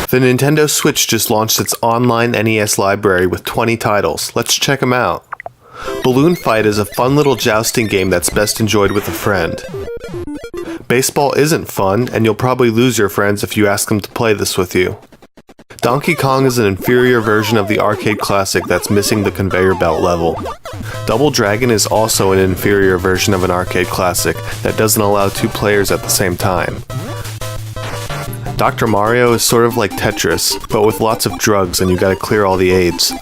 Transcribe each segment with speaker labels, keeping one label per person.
Speaker 1: The Nintendo Switch just launched its online NES library with 20 titles. Let's check them out. Balloon Fight is a fun little jousting game that's best enjoyed with a friend. Baseball isn't fun, and you'll probably lose your friends if you ask them to play this with you. Donkey Kong is an inferior version of the arcade classic that's missing the conveyor belt level. Double Dragon is also an inferior version of an arcade classic that doesn't allow two players at the same time. Dr. Mario is sort of like Tetris, but with lots of drugs and you gotta clear all the aids.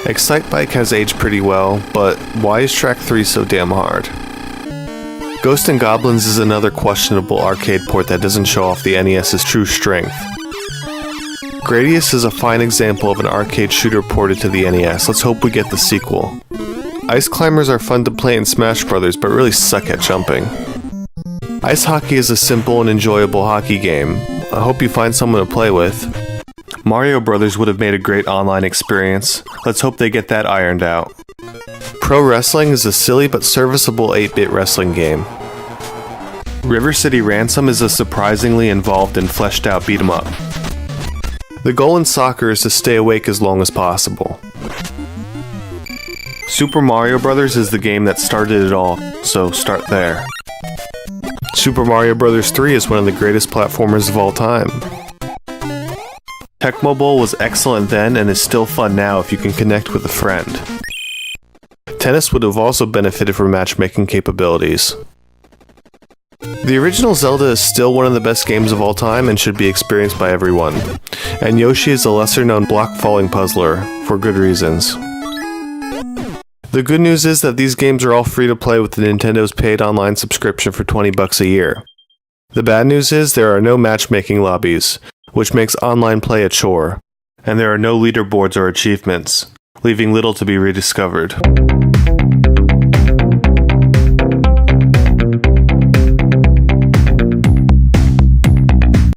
Speaker 1: Excite Bike has aged pretty well, but why is Track 3 so damn hard? Ghosts 'n Goblins is another questionable arcade port that doesn't show off the NES's true strength. Gradius is a fine example of an arcade shooter ported to the NES. Let's hope we get the sequel. Ice Climbers are fun to play in Smash Bros, but really suck at jumping. Ice Hockey is a simple and enjoyable hockey game. I hope you find someone to play with. Mario Brothers would have made a great online experience. Let's hope they get that ironed out. Pro Wrestling is a silly but serviceable 8-bit wrestling game. River City Ransom is a surprisingly involved and fleshed out beat 'em up. The goal in soccer is to stay awake as long as possible. Super Mario Bros. Is the game that started it all, so start there. Super Mario Bros. 3 is one of the greatest platformers of all time. Tecmo Bowl was excellent then and is still fun now if you can connect with a friend. Tennis would have also benefited from matchmaking capabilities. The original Zelda is still one of the best games of all time and should be experienced by everyone. And Yoshi is a lesser-known block-falling puzzler, for good reasons. The good news is that these games are all free to play with the Nintendo's paid online subscription for $20 a year. The bad news is there are no matchmaking lobbies, which makes online play a chore, and there are no leaderboards or achievements, leaving little to be rediscovered.